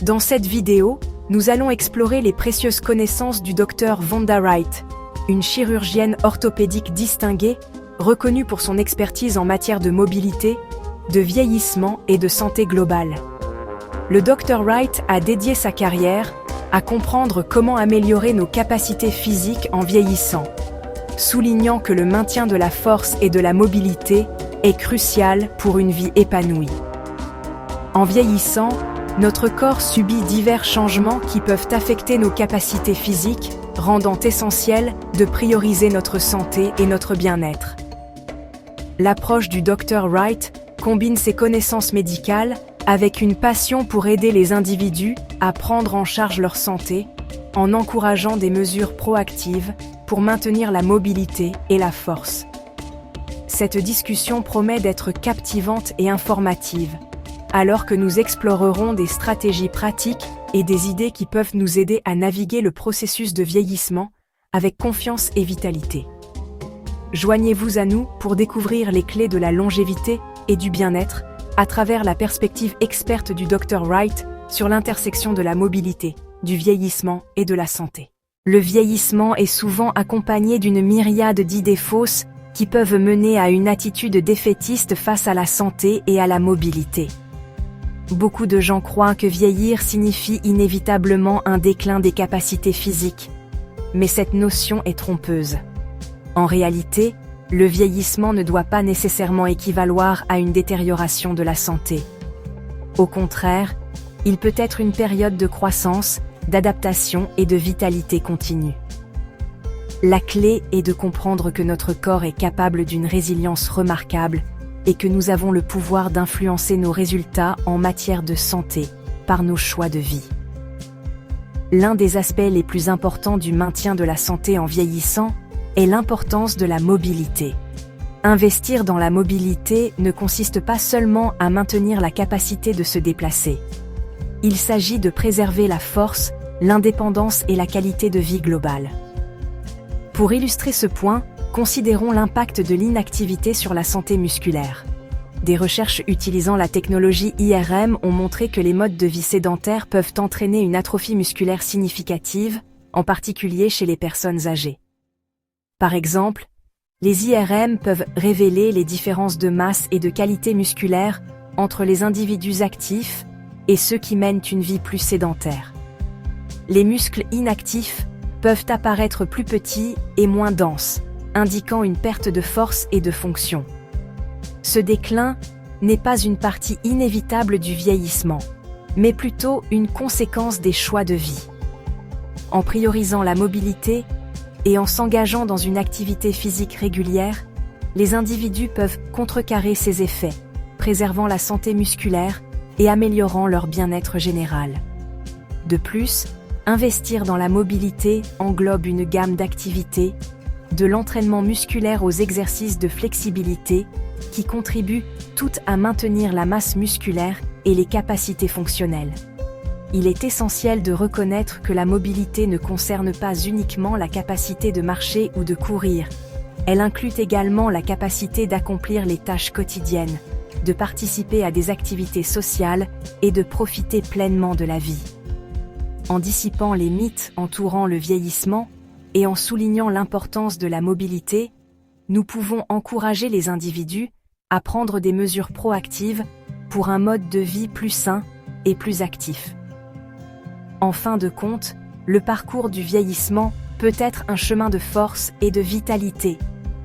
Dans cette vidéo, nous allons explorer les précieuses connaissances du Dr Vonda Wright, une chirurgienne orthopédique distinguée, reconnue pour son expertise en matière de mobilité, de vieillissement et de santé globale. Le Dr Wright a dédié sa carrière à comprendre comment améliorer nos capacités physiques en vieillissant, soulignant que le maintien de la force et de la mobilité est crucial pour une vie épanouie. En vieillissant, notre corps subit divers changements qui peuvent affecter nos capacités physiques, rendant essentiel de prioriser notre santé et notre bien-être. L'approche du Dr Wright combine ses connaissances médicales avec une passion pour aider les individus à prendre en charge leur santé, en encourageant des mesures proactives pour maintenir la mobilité et la force. Cette discussion promet d'être captivante et informative, alors que nous explorerons des stratégies pratiques et des idées qui peuvent nous aider à naviguer le processus de vieillissement avec confiance et vitalité. Joignez-vous à nous pour découvrir les clés de la longévité et du bien-être à travers la perspective experte du Dr Wright sur l'intersection de la mobilité, du vieillissement et de la santé. Le vieillissement est souvent accompagné d'une myriade d'idées fausses qui peuvent mener à une attitude défaitiste face à la santé et à la mobilité. Beaucoup de gens croient que vieillir signifie inévitablement un déclin des capacités physiques, mais cette notion est trompeuse. En réalité, le vieillissement ne doit pas nécessairement équivaloir à une détérioration de la santé. Au contraire, il peut être une période de croissance, d'adaptation et de vitalité continue. La clé est de comprendre que notre corps est capable d'une résilience remarquable et que nous avons le pouvoir d'influencer nos résultats en matière de santé par nos choix de vie. L'un des aspects les plus importants du maintien de la santé en vieillissant est l'importance de la mobilité. Investir dans la mobilité ne consiste pas seulement à maintenir la capacité de se déplacer. Il s'agit de préserver la force, l'indépendance et la qualité de vie globale. Pour illustrer ce point, considérons l'impact de l'inactivité sur la santé musculaire. Des recherches utilisant la technologie IRM ont montré que les modes de vie sédentaires peuvent entraîner une atrophie musculaire significative, en particulier chez les personnes âgées. Par exemple, les IRM peuvent révéler les différences de masse et de qualité musculaire entre les individus actifs et ceux qui mènent une vie plus sédentaire. Les muscles inactifs peuvent apparaître plus petits et moins denses, indiquant une perte de force et de fonction. Ce déclin n'est pas une partie inévitable du vieillissement, mais plutôt une conséquence des choix de vie. En priorisant la mobilité et en s'engageant dans une activité physique régulière, les individus peuvent contrecarrer ces effets, préservant la santé musculaire et améliorant leur bien-être général. De plus, investir dans la mobilité englobe une gamme d'activités, de l'entraînement musculaire aux exercices de flexibilité, qui contribuent toutes à maintenir la masse musculaire et les capacités fonctionnelles. Il est essentiel de reconnaître que la mobilité ne concerne pas uniquement la capacité de marcher ou de courir. Elle inclut également la capacité d'accomplir les tâches quotidiennes, de participer à des activités sociales et de profiter pleinement de la vie. En dissipant les mythes entourant le vieillissement, et en soulignant l'importance de la mobilité, nous pouvons encourager les individus à prendre des mesures proactives pour un mode de vie plus sain et plus actif. En fin de compte, le parcours du vieillissement peut être un chemin de force et de vitalité,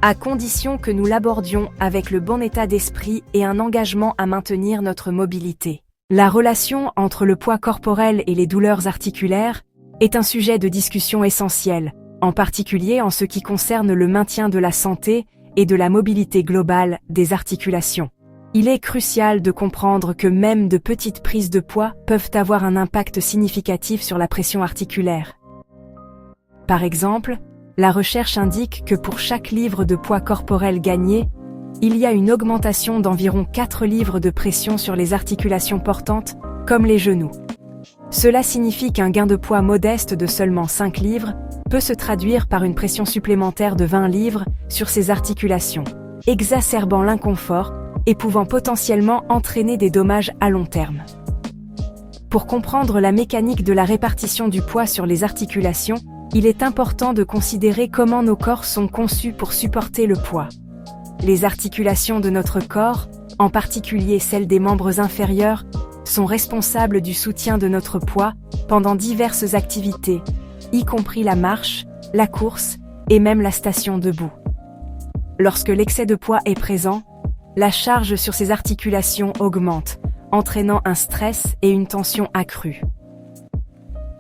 à condition que nous l'abordions avec le bon état d'esprit et un engagement à maintenir notre mobilité. La relation entre le poids corporel et les douleurs articulaires est un sujet de discussion essentiel, en particulier en ce qui concerne le maintien de la santé et de la mobilité globale des articulations. Il est crucial de comprendre que même de petites prises de poids peuvent avoir un impact significatif sur la pression articulaire. Par exemple, la recherche indique que pour chaque livre de poids corporel gagné, il y a une augmentation d'environ 4 livres de pression sur les articulations portantes, comme les genoux. Cela signifie qu'un gain de poids modeste de seulement 5 livres peut se traduire par une pression supplémentaire de 20 livres sur ces articulations, exacerbant l'inconfort et pouvant potentiellement entraîner des dommages à long terme. Pour comprendre la mécanique de la répartition du poids sur les articulations, il est important de considérer comment nos corps sont conçus pour supporter le poids. Les articulations de notre corps, en particulier celles des membres inférieurs, sont responsables du soutien de notre poids pendant diverses activités, y compris la marche, la course et même la station debout. Lorsque l'excès de poids est présent, la charge sur ces articulations augmente, entraînant un stress et une tension accrue.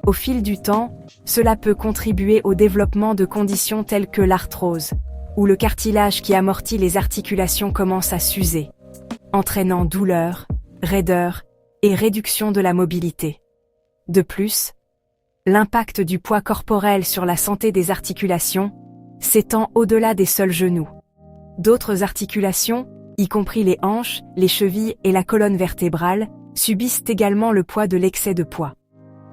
Au fil du temps, cela peut contribuer au développement de conditions telles que l'arthrose, où le cartilage qui amortit les articulations commence à s'user, entraînant douleur, raideur et réduction de la mobilité. De plus, l'impact du poids corporel sur la santé des articulations s'étend au-delà des seuls genoux. D'autres articulations, y compris les hanches, les chevilles et la colonne vertébrale, subissent également le poids de l'excès de poids.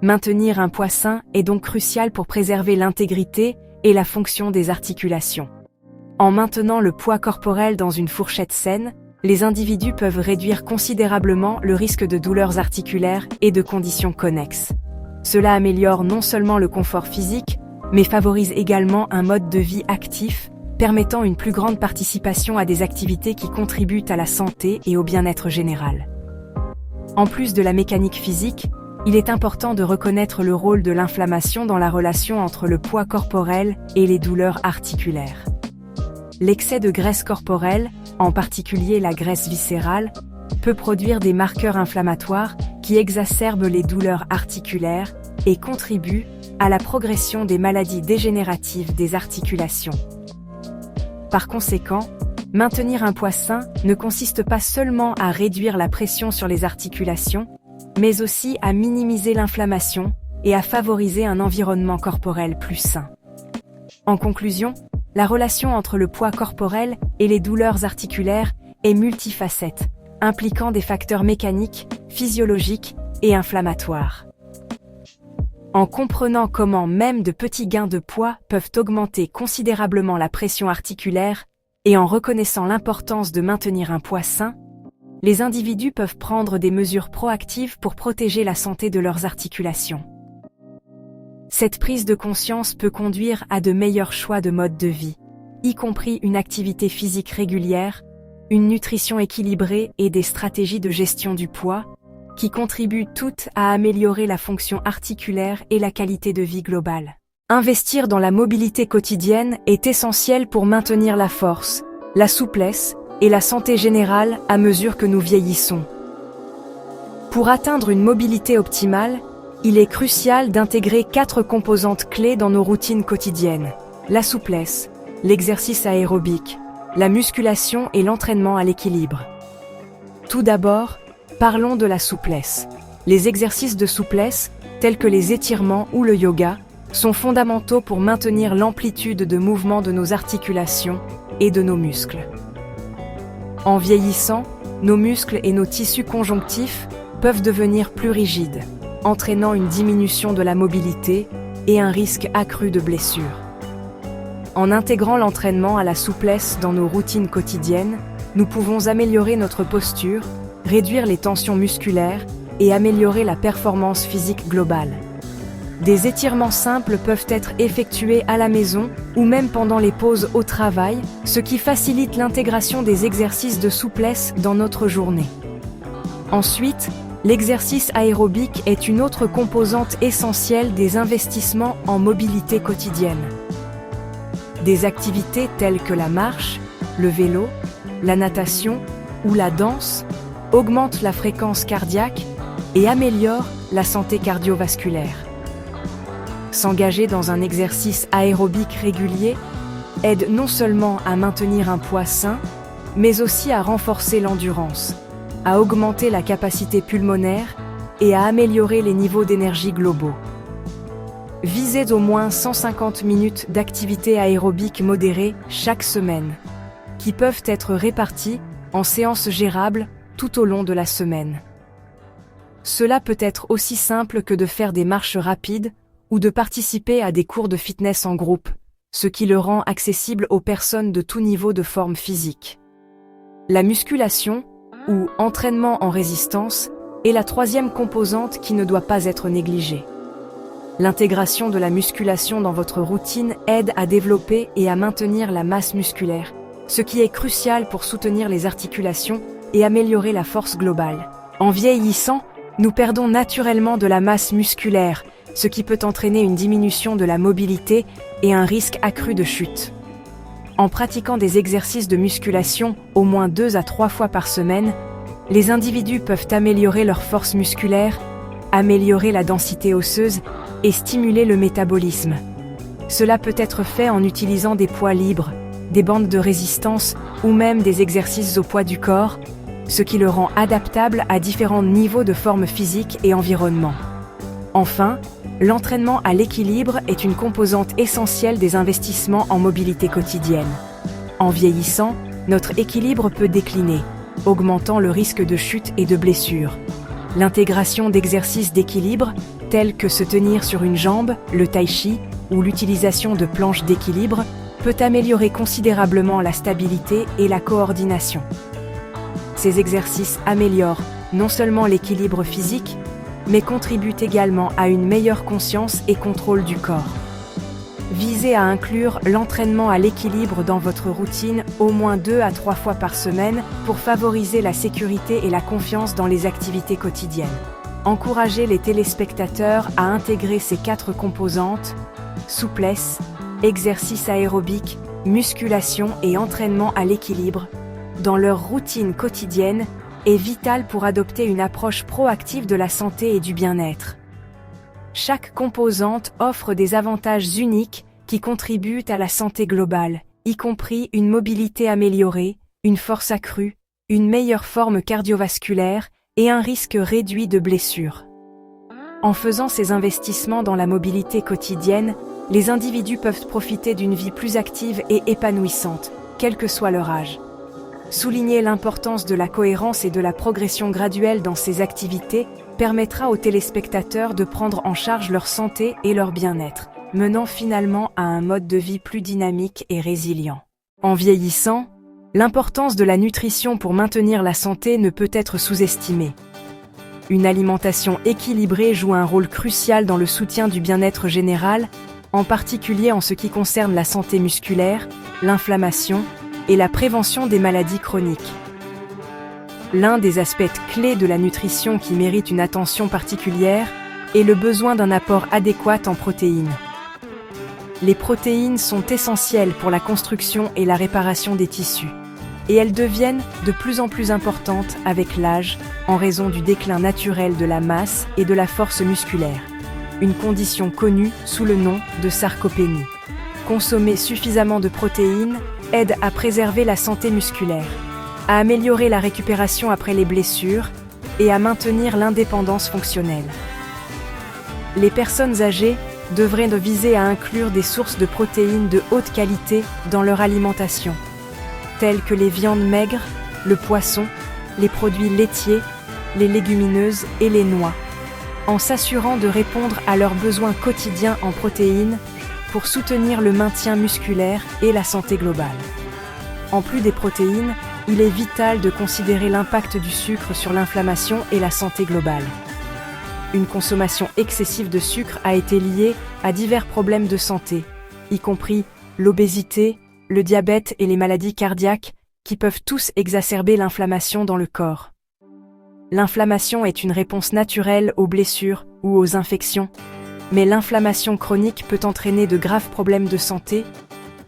Maintenir un poids sain est donc crucial pour préserver l'intégrité et la fonction des articulations. En maintenant le poids corporel dans une fourchette saine, les individus peuvent réduire considérablement le risque de douleurs articulaires et de conditions connexes. Cela améliore non seulement le confort physique, mais favorise également un mode de vie actif, permettant une plus grande participation à des activités qui contribuent à la santé et au bien-être général. En plus de la mécanique physique, il est important de reconnaître le rôle de l'inflammation dans la relation entre le poids corporel et les douleurs articulaires. L'excès de graisse corporelle, en particulier la graisse viscérale, peut produire des marqueurs inflammatoires qui exacerbent les douleurs articulaires et contribuent à la progression des maladies dégénératives des articulations. Par conséquent, maintenir un poids sain ne consiste pas seulement à réduire la pression sur les articulations, mais aussi à minimiser l'inflammation et à favoriser un environnement corporel plus sain. En conclusion, la relation entre le poids corporel et les douleurs articulaires est multifacette, impliquant des facteurs mécaniques, physiologiques et inflammatoires. En comprenant comment même de petits gains de poids peuvent augmenter considérablement la pression articulaire et en reconnaissant l'importance de maintenir un poids sain, les individus peuvent prendre des mesures proactives pour protéger la santé de leurs articulations. Cette prise de conscience peut conduire à de meilleurs choix de mode de vie, y compris une activité physique régulière, une nutrition équilibrée et des stratégies de gestion du poids, qui contribuent toutes à améliorer la fonction articulaire et la qualité de vie globale. Investir dans la mobilité quotidienne est essentiel pour maintenir la force, la souplesse et la santé générale à mesure que nous vieillissons. Pour atteindre une mobilité optimale, il est crucial d'intégrer 4 composantes clés dans nos routines quotidiennes: la souplesse, l'exercice aérobique, la musculation et l'entraînement à l'équilibre. Tout d'abord, parlons de la souplesse. Les exercices de souplesse, tels que les étirements ou le yoga, sont fondamentaux pour maintenir l'amplitude de mouvement de nos articulations et de nos muscles. En vieillissant, nos muscles et nos tissus conjonctifs peuvent devenir plus rigides, entraînant une diminution de la mobilité et un risque accru de blessures. En intégrant l'entraînement à la souplesse dans nos routines quotidiennes, nous pouvons améliorer notre posture, réduire les tensions musculaires et améliorer la performance physique globale. Des étirements simples peuvent être effectués à la maison ou même pendant les pauses au travail, ce qui facilite l'intégration des exercices de souplesse dans notre journée. Ensuite, l'exercice aérobique est une autre composante essentielle des investissements en mobilité quotidienne. Des activités telles que la marche, le vélo, la natation ou la danse augmentent la fréquence cardiaque et améliorent la santé cardiovasculaire. S'engager dans un exercice aérobique régulier aide non seulement à maintenir un poids sain, mais aussi à renforcer l'endurance, à augmenter la capacité pulmonaire et à améliorer les niveaux d'énergie globaux. Visez au moins 150 minutes d'activité aérobique modérée chaque semaine, qui peuvent être réparties en séances gérables tout au long de la semaine. Cela peut être aussi simple que de faire des marches rapides ou de participer à des cours de fitness en groupe, ce qui le rend accessible aux personnes de tout niveau de forme physique. La musculation, ou entraînement en résistance, est la troisième composante qui ne doit pas être négligée. L'intégration de la musculation dans votre routine aide à développer et à maintenir la masse musculaire, ce qui est crucial pour soutenir les articulations et améliorer la force globale. En vieillissant, nous perdons naturellement de la masse musculaire, ce qui peut entraîner une diminution de la mobilité et un risque accru de chute. En pratiquant des exercices de musculation au moins 2 à 3 fois par semaine, les individus peuvent améliorer leur force musculaire, améliorer la densité osseuse et stimuler le métabolisme. Cela peut être fait en utilisant des poids libres, des bandes de résistance ou même des exercices au poids du corps, ce qui le rend adaptable à différents niveaux de forme physique et environnement. Enfin, l'entraînement à l'équilibre est une composante essentielle des investissements en mobilité quotidienne. En vieillissant, notre équilibre peut décliner, augmentant le risque de chute et de blessure. L'intégration d'exercices d'équilibre, tels que se tenir sur une jambe, le tai chi ou l'utilisation de planches d'équilibre, peut améliorer considérablement la stabilité et la coordination. Ces exercices améliorent non seulement l'équilibre physique, mais contribuent également à une meilleure conscience et contrôle du corps. Visez à inclure l'entraînement à l'équilibre dans votre routine au moins 2 à 3 fois par semaine pour favoriser la sécurité et la confiance dans les activités quotidiennes. Encouragez les téléspectateurs à intégrer ces 4 composantes: souplesse, exercice aérobique, musculation et entraînement à l'équilibre dans leur routine quotidienne est vital pour adopter une approche proactive de la santé et du bien-être. Chaque composante offre des avantages uniques qui contribuent à la santé globale, y compris une mobilité améliorée, une force accrue, une meilleure forme cardiovasculaire et un risque réduit de blessures. En faisant ces investissements dans la mobilité quotidienne, les individus peuvent profiter d'une vie plus active et épanouissante, quel que soit leur âge. Souligner l'importance de la cohérence et de la progression graduelle dans ces activités permettra aux téléspectateurs de prendre en charge leur santé et leur bien-être, menant finalement à un mode de vie plus dynamique et résilient. En vieillissant, l'importance de la nutrition pour maintenir la santé ne peut être sous-estimée. Une alimentation équilibrée joue un rôle crucial dans le soutien du bien-être général, en particulier en ce qui concerne la santé musculaire, l'inflammation et la prévention des maladies chroniques. L'un des aspects clés de la nutrition qui mérite une attention particulière est le besoin d'un apport adéquat en protéines. Les protéines sont essentielles pour la construction et la réparation des tissus, et elles deviennent de plus en plus importantes avec l'âge en raison du déclin naturel de la masse et de la force musculaire, une condition connue sous le nom de sarcopénie. Consommer suffisamment de protéines aide à préserver la santé musculaire, à améliorer la récupération après les blessures et à maintenir l'indépendance fonctionnelle. Les personnes âgées devraient viser à inclure des sources de protéines de haute qualité dans leur alimentation, telles que les viandes maigres, le poisson, les produits laitiers, les légumineuses et les noix, en s'assurant de répondre à leurs besoins quotidiens en protéines pour soutenir le maintien musculaire et la santé globale. En plus des protéines, il est vital de considérer l'impact du sucre sur l'inflammation et la santé globale. Une consommation excessive de sucre a été liée à divers problèmes de santé, y compris l'obésité, le diabète et les maladies cardiaques, qui peuvent tous exacerber l'inflammation dans le corps. L'inflammation est une réponse naturelle aux blessures ou aux infections, mais l'inflammation chronique peut entraîner de graves problèmes de santé,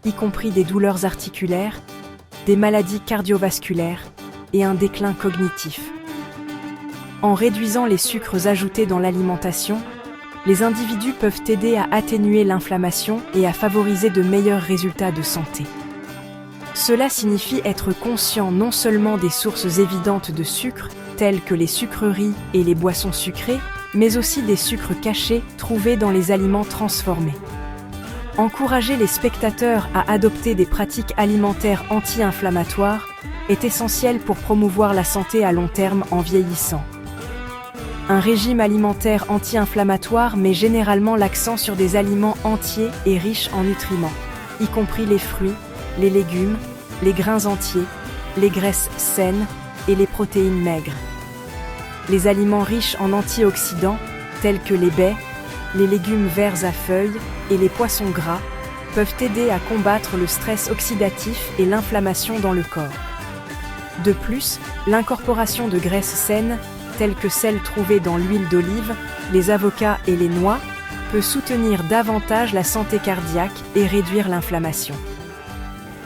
y compris des douleurs articulaires, des maladies cardiovasculaires et un déclin cognitif. En réduisant les sucres ajoutés dans l'alimentation, les individus peuvent aider à atténuer l'inflammation et à favoriser de meilleurs résultats de santé. Cela signifie être conscient non seulement des sources évidentes de sucre, telles que les sucreries et les boissons sucrées, mais aussi des sucres cachés trouvés dans les aliments transformés. Encourager les spectateurs à adopter des pratiques alimentaires anti-inflammatoires est essentiel pour promouvoir la santé à long terme en vieillissant. Un régime alimentaire anti-inflammatoire met généralement l'accent sur des aliments entiers et riches en nutriments, y compris les fruits, les légumes, les grains entiers, les graisses saines et les protéines maigres. les aliments riches en antioxydants, tels que les baies, les légumes verts à feuilles et les poissons gras, peuvent aider à combattre le stress oxydatif et l'inflammation dans le corps. De plus, l'incorporation de graisses saines, telles que celles trouvées dans l'huile d'olive, les avocats et les noix, peut soutenir davantage la santé cardiaque et réduire l'inflammation.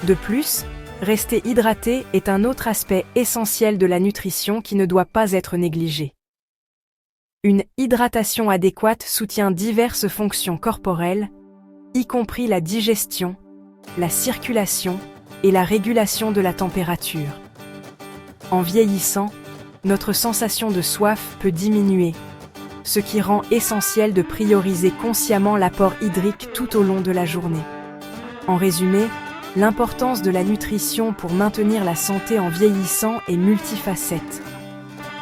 De plus, rester hydraté est un autre aspect essentiel de la nutrition qui ne doit pas être négligé. Une hydratation adéquate soutient diverses fonctions corporelles, y compris la digestion, la circulation et la régulation de la température. En vieillissant, notre sensation de soif peut diminuer, ce qui rend essentiel de prioriser consciemment l'apport hydrique tout au long de la journée. En résumé, l'importance de la nutrition pour maintenir la santé en vieillissant est multifacette.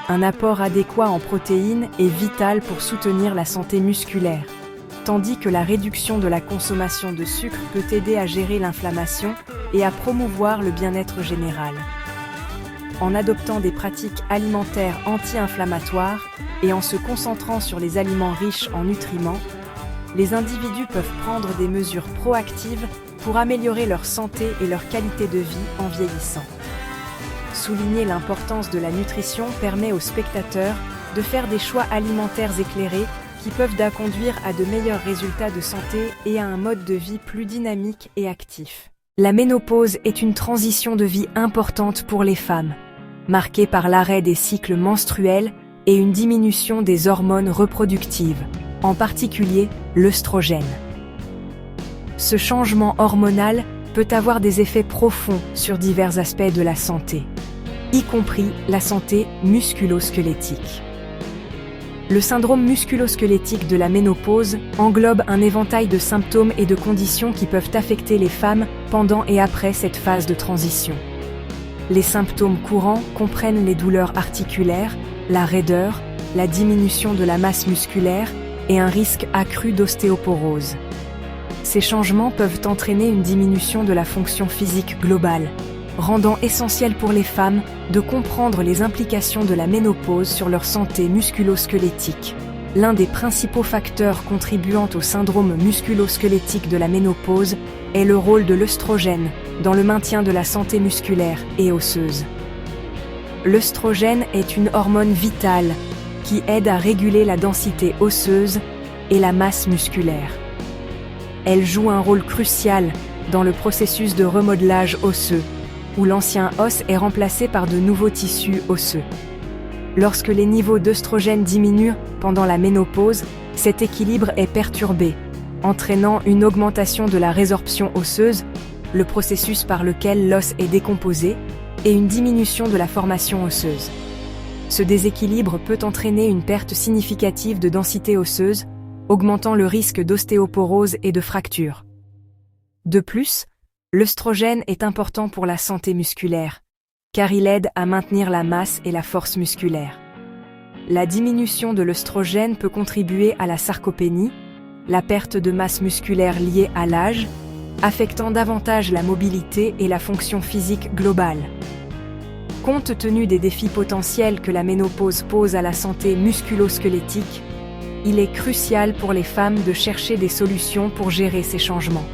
Un apport adéquat en protéines est vital pour soutenir la santé musculaire, tandis que la réduction de la consommation de sucre peut aider à gérer l'inflammation et à promouvoir le bien-être général. En adoptant des pratiques alimentaires anti-inflammatoires et en se concentrant sur les aliments riches en nutriments, les individus peuvent prendre des mesures proactives pour améliorer leur santé et leur qualité de vie en vieillissant. Souligner l'importance de la nutrition permet aux spectateurs de faire des choix alimentaires éclairés qui peuvent conduire à de meilleurs résultats de santé et à un mode de vie plus dynamique et actif. La ménopause est une transition de vie importante pour les femmes, marquée par l'arrêt des cycles menstruels et une diminution des hormones reproductives, en particulier l'œstrogène. Ce changement hormonal peut avoir des effets profonds sur divers aspects de la santé, y compris la santé musculo-squelettique. Le syndrome musculo-squelettique de la ménopause englobe un éventail de symptômes et de conditions qui peuvent affecter les femmes pendant et après cette phase de transition. Les symptômes courants comprennent les douleurs articulaires, la raideur, la diminution de la masse musculaire et un risque accru d'ostéoporose. Ces changements peuvent entraîner une diminution de la fonction physique globale, rendant essentiel pour les femmes de comprendre les implications de la ménopause sur leur santé musculo-squelettique. L'un des principaux facteurs contribuant au syndrome musculo-squelettique de la ménopause est le rôle de l'œstrogène dans le maintien de la santé musculaire et osseuse. L'œstrogène est une hormone vitale qui aide à réguler la densité osseuse et la masse musculaire. Elle joue un rôle crucial dans le processus de remodelage osseux, où l'ancien os est remplacé par de nouveaux tissus osseux. Lorsque les niveaux d'œstrogène diminuent pendant la ménopause, cet équilibre est perturbé, entraînant une augmentation de la résorption osseuse, le processus par lequel l'os est décomposé, et une diminution de la formation osseuse. Ce déséquilibre peut entraîner une perte significative de densité osseuse, augmentant le risque d'ostéoporose et de fracture. De plus, l'œstrogène est important pour la santé musculaire, car il aide à maintenir la masse et la force musculaire. La diminution de l'œstrogène peut contribuer à la sarcopénie, la perte de masse musculaire liée à l'âge, affectant davantage la mobilité et la fonction physique globale. Compte tenu des défis potentiels que la ménopause pose à la santé musculo-squelettique, il est crucial pour les femmes de chercher des solutions pour gérer ces changements.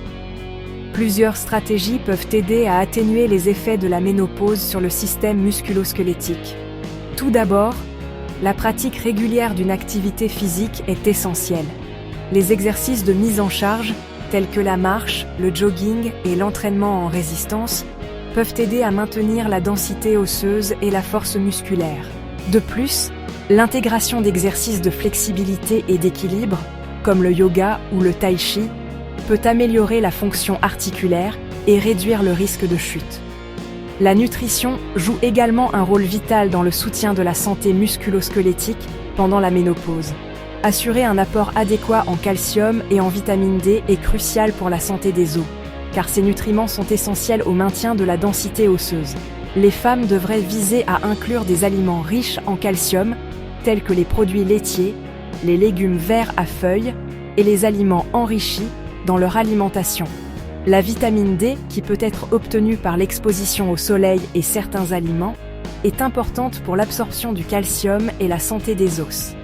Plusieurs stratégies peuvent aider à atténuer les effets de la ménopause sur le système musculo-squelettique. Tout d'abord, la pratique régulière d'une activité physique est essentielle. Les exercices de mise en charge, tels que la marche, le jogging et l'entraînement en résistance, peuvent aider à maintenir la densité osseuse et la force musculaire. De plus, l'intégration d'exercices de flexibilité et d'équilibre, comme le yoga ou le tai chi, peut améliorer la fonction articulaire et réduire le risque de chute. La nutrition joue également un rôle vital dans le soutien de la santé musculo-squelettique pendant la ménopause. Assurer un apport adéquat en calcium et en vitamine D est crucial pour la santé des os, car ces nutriments sont essentiels au maintien de la densité osseuse. Les femmes devraient viser à inclure des aliments riches en calcium, tels que les produits laitiers, les légumes verts à feuilles et les aliments enrichis dans leur alimentation. La vitamine D, qui peut être obtenue par l'exposition au soleil et certains aliments, est importante pour l'absorption du calcium et la santé des os.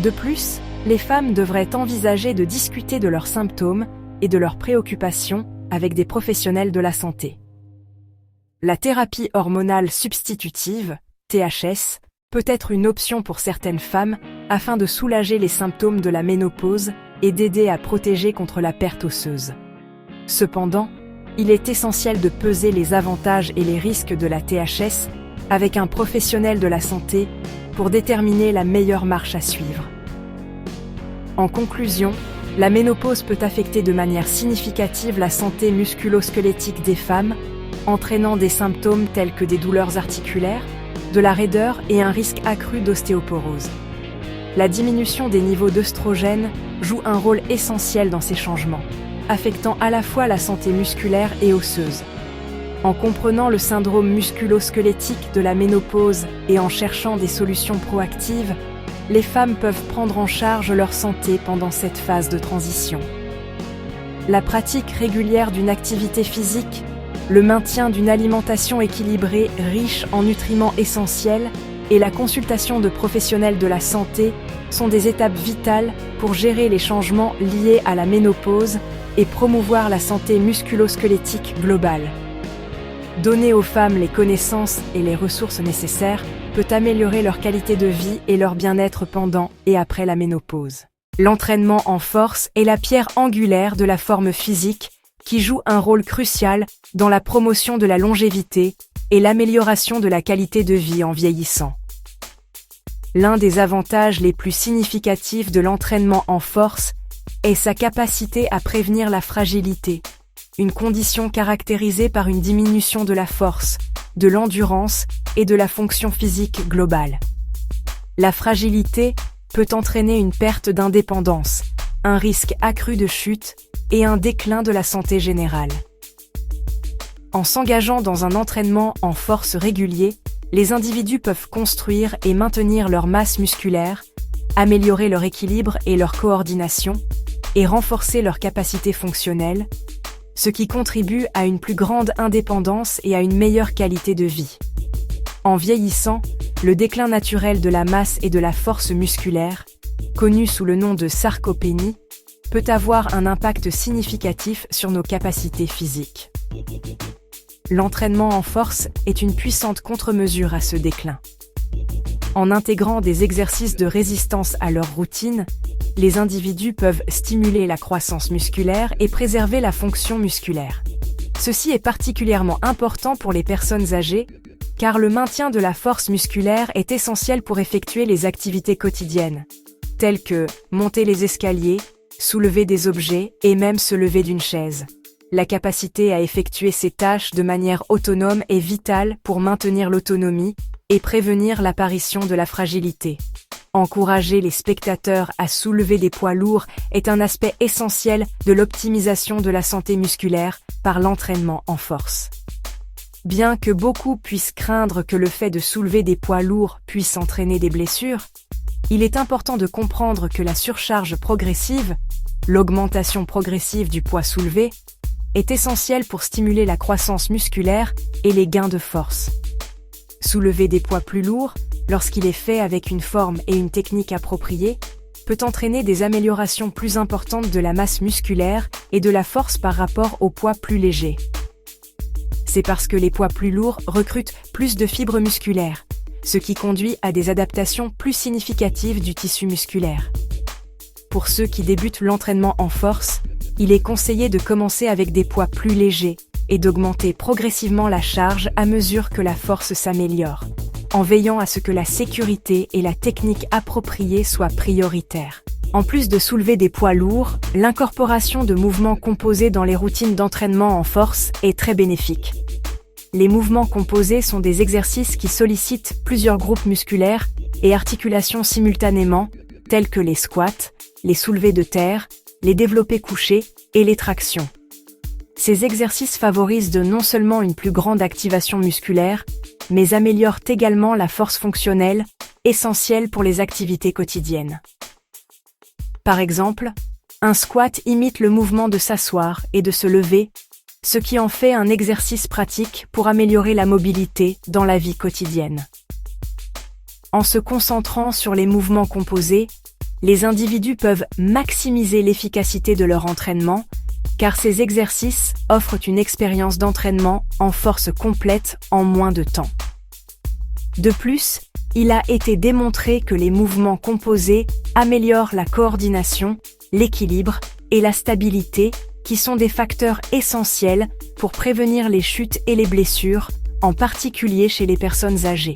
De plus, les femmes devraient envisager de discuter de leurs symptômes et de leurs préoccupations avec des professionnels de la santé. La thérapie hormonale substitutive, THS, peut être une option pour certaines femmes afin de soulager les symptômes de la ménopause et d'aider à protéger contre la perte osseuse. Cependant, il est essentiel de peser les avantages et les risques de la THS avec un professionnel de la santé pour déterminer la meilleure marche à suivre. En conclusion, la ménopause peut affecter de manière significative la santé musculo-squelettique des femmes, entraînant des symptômes tels que des douleurs articulaires, de la raideur et un risque accru d'ostéoporose. La diminution des niveaux d'œstrogène joue un rôle essentiel dans ces changements, affectant à la fois la santé musculaire et osseuse. En comprenant le syndrome musculo-squelettique de la ménopause et en cherchant des solutions proactives, les femmes peuvent prendre en charge leur santé pendant cette phase de transition. La pratique régulière d'une activité physique, le maintien d'une alimentation équilibrée riche en nutriments essentiels et la consultation de professionnels de la santé sont des étapes vitales pour gérer les changements liés à la ménopause et promouvoir la santé musculo-squelettique globale. Donner aux femmes les connaissances et les ressources nécessaires peut améliorer leur qualité de vie et leur bien-être pendant et après la ménopause. L'entraînement en force est la pierre angulaire de la forme physique qui joue un rôle crucial dans la promotion de la longévité et l'amélioration de la qualité de vie en vieillissant. L'un des avantages les plus significatifs de l'entraînement en force est sa capacité à prévenir la fragilité, une condition caractérisée par une diminution de la force, de l'endurance et de la fonction physique globale. La fragilité peut entraîner une perte d'indépendance, un risque accru de chute et un déclin de la santé générale. En s'engageant dans un entraînement en force régulier, les individus peuvent construire et maintenir leur masse musculaire, améliorer leur équilibre et leur coordination, et renforcer leur capacité fonctionnelle, ce qui contribue à une plus grande indépendance et à une meilleure qualité de vie. En vieillissant, le déclin naturel de la masse et de la force musculaire, connu sous le nom de sarcopénie, peut avoir un impact significatif sur nos capacités physiques. L'entraînement en force est une puissante contre-mesure à ce déclin. En intégrant des exercices de résistance à leur routine, les individus peuvent stimuler la croissance musculaire et préserver la fonction musculaire. Ceci est particulièrement important pour les personnes âgées, car le maintien de la force musculaire est essentiel pour effectuer les activités quotidiennes, telles que monter les escaliers, soulever des objets et même se lever d'une chaise. La capacité à effectuer ces tâches de manière autonome est vitale pour maintenir l'autonomie et prévenir l'apparition de la fragilité. Encourager les spectateurs à soulever des poids lourds est un aspect essentiel de l'optimisation de la santé musculaire par l'entraînement en force. Bien que beaucoup puissent craindre que le fait de soulever des poids lourds puisse entraîner des blessures, il est important de comprendre que la surcharge progressive, l'augmentation progressive du poids soulevé, est essentielle pour stimuler la croissance musculaire et les gains de force. Soulever des poids plus lourds, lorsqu'il est fait avec une forme et une technique appropriée, peut entraîner des améliorations plus importantes de la masse musculaire et de la force par rapport aux poids plus légers. C'est parce que les poids plus lourds recrutent plus de fibres musculaires, ce qui conduit à des adaptations plus significatives du tissu musculaire. Pour ceux qui débutent l'entraînement en force, il est conseillé de commencer avec des poids plus légers et d'augmenter progressivement la charge à mesure que la force s'améliore, en veillant à ce que la sécurité et la technique appropriée soient prioritaires. En plus de soulever des poids lourds, l'incorporation de mouvements composés dans les routines d'entraînement en force est très bénéfique. Les mouvements composés sont des exercices qui sollicitent plusieurs groupes musculaires et articulations simultanément, tels que les squats, les soulevés de terre, les développés couchés et les tractions. Ces exercices favorisent non seulement une plus grande activation musculaire, mais améliorent également la force fonctionnelle, essentielle pour les activités quotidiennes. Par exemple, un squat imite le mouvement de s'asseoir et de se lever, ce qui en fait un exercice pratique pour améliorer la mobilité dans la vie quotidienne. En se concentrant sur les mouvements composés, les individus peuvent maximiser l'efficacité de leur entraînement, car ces exercices offrent une expérience d'entraînement en force complète en moins de temps. De plus, il a été démontré que les mouvements composés améliorent la coordination, l'équilibre et la stabilité, qui sont des facteurs essentiels pour prévenir les chutes et les blessures, en particulier chez les personnes âgées.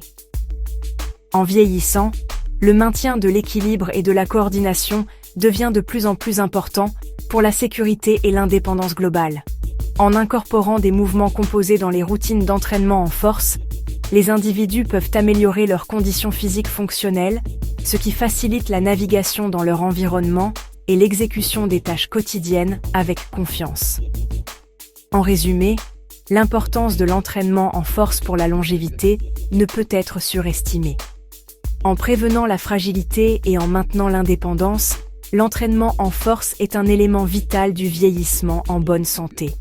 En vieillissant, le maintien de l'équilibre et de la coordination devient de plus en plus important pour la sécurité et l'indépendance globale. En incorporant des mouvements composés dans les routines d'entraînement en force, les individus peuvent améliorer leurs conditions physiques fonctionnelles, ce qui facilite la navigation dans leur environnement et l'exécution des tâches quotidiennes avec confiance. En résumé, l'importance de l'entraînement en force pour la longévité ne peut être surestimée. En prévenant la fragilité et en maintenant l'indépendance, l'entraînement en force est un élément vital du vieillissement en bonne santé.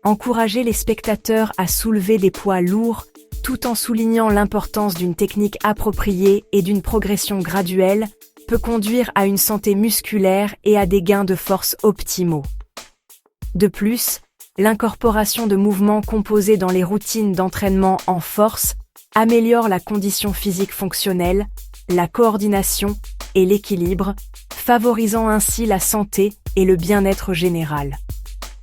Encourager les spectateurs à soulever des poids lourds, tout en soulignant l'importance d'une technique appropriée et d'une progression graduelle, peut conduire à une santé musculaire et à des gains de force optimaux. De plus, l'incorporation de mouvements composés dans les routines d'entraînement en force améliore la condition physique fonctionnelle, la coordination et l'équilibre, favorisant ainsi la santé et le bien-être général.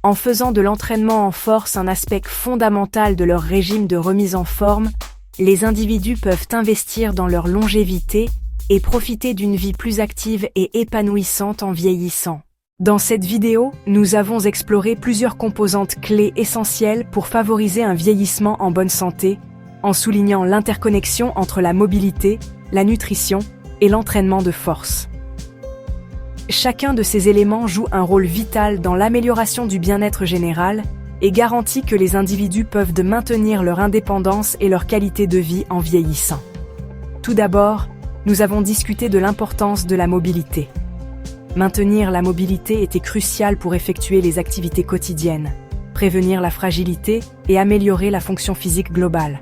En faisant de l'entraînement en force un aspect fondamental de leur régime de remise en forme, les individus peuvent investir dans leur longévité et profiter d'une vie plus active et épanouissante en vieillissant. Dans cette vidéo, nous avons exploré plusieurs composantes clés essentielles pour favoriser un vieillissement en bonne santé, en soulignant l'interconnexion entre la mobilité, la nutrition et l'entraînement de force. Chacun de ces éléments joue un rôle vital dans l'amélioration du bien-être général et garantit que les individus peuvent maintenir leur indépendance et leur qualité de vie en vieillissant. Tout d'abord, nous avons discuté de l'importance de la mobilité. Maintenir la mobilité était crucial pour effectuer les activités quotidiennes, prévenir la fragilité et améliorer la fonction physique globale.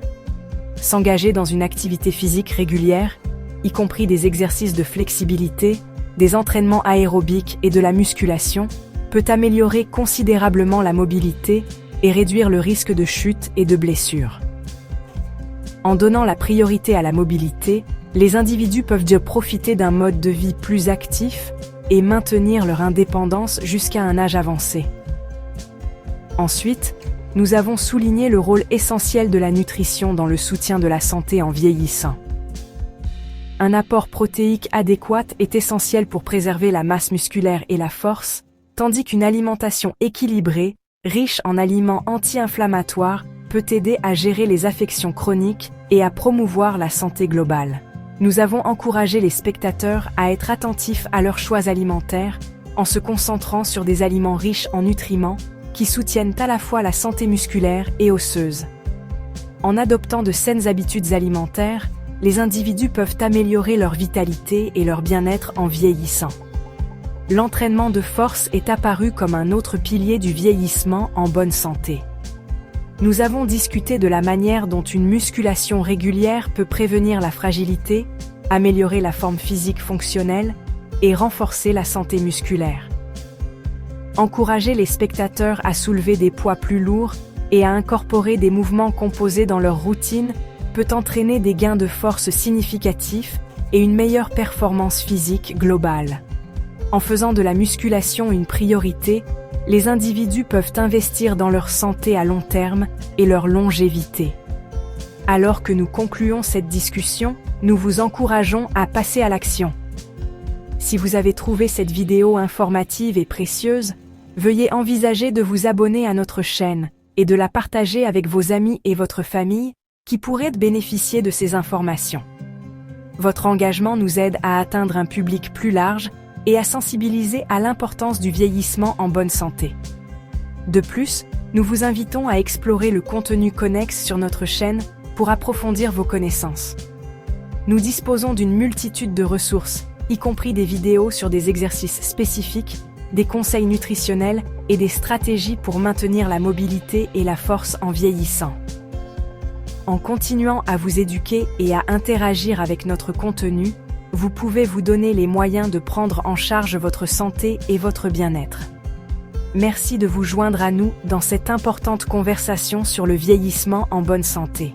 S'engager dans une activité physique régulière, y compris des exercices de flexibilité, des entraînements aérobiques et de la musculation, peut améliorer considérablement la mobilité et réduire le risque de chute et de blessures. En donnant la priorité à la mobilité, les individus peuvent profiter d'un mode de vie plus actif et maintenir leur indépendance jusqu'à un âge avancé. Ensuite, nous avons souligné le rôle essentiel de la nutrition dans le soutien de la santé en vieillissant. Un apport protéique adéquat est essentiel pour préserver la masse musculaire et la force, tandis qu'une alimentation équilibrée, riche en aliments anti-inflammatoires, peut aider à gérer les affections chroniques et à promouvoir la santé globale. Nous avons encouragé les spectateurs à être attentifs à leurs choix alimentaires, en se concentrant sur des aliments riches en nutriments, qui soutiennent à la fois la santé musculaire et osseuse. En adoptant de saines habitudes alimentaires, les individus peuvent améliorer leur vitalité et leur bien-être en vieillissant. L'entraînement de force est apparu comme un autre pilier du vieillissement en bonne santé. Nous avons discuté de la manière dont une musculation régulière peut prévenir la fragilité, améliorer la forme physique fonctionnelle et renforcer la santé musculaire. Encourager les spectateurs à soulever des poids plus lourds et à incorporer des mouvements composés dans leur routine peut entraîner des gains de force significatifs et une meilleure performance physique globale. En faisant de la musculation une priorité, les individus peuvent investir dans leur santé à long terme et leur longévité. Alors que nous concluons cette discussion, nous vous encourageons à passer à l'action. Si vous avez trouvé cette vidéo informative et précieuse, veuillez envisager de vous abonner à notre chaîne et de la partager avec vos amis et votre famille qui pourraient bénéficier de ces informations. Votre engagement nous aide à atteindre un public plus large et à sensibiliser à l'importance du vieillissement en bonne santé. De plus, nous vous invitons à explorer le contenu connexe sur notre chaîne pour approfondir vos connaissances. Nous disposons d'une multitude de ressources, y compris des vidéos sur des exercices spécifiques, des conseils nutritionnels et des stratégies pour maintenir la mobilité et la force en vieillissant. En continuant à vous éduquer et à interagir avec notre contenu, vous pouvez vous donner les moyens de prendre en charge votre santé et votre bien-être. Merci de vous joindre à nous dans cette importante conversation sur le vieillissement en bonne santé.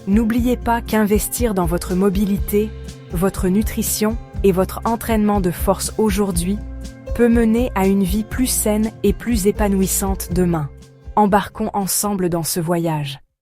N'oubliez pas qu'investir dans votre mobilité, votre nutrition et votre entraînement de force aujourd'hui peut mener à une vie plus saine et plus épanouissante demain. Embarquons ensemble dans ce voyage.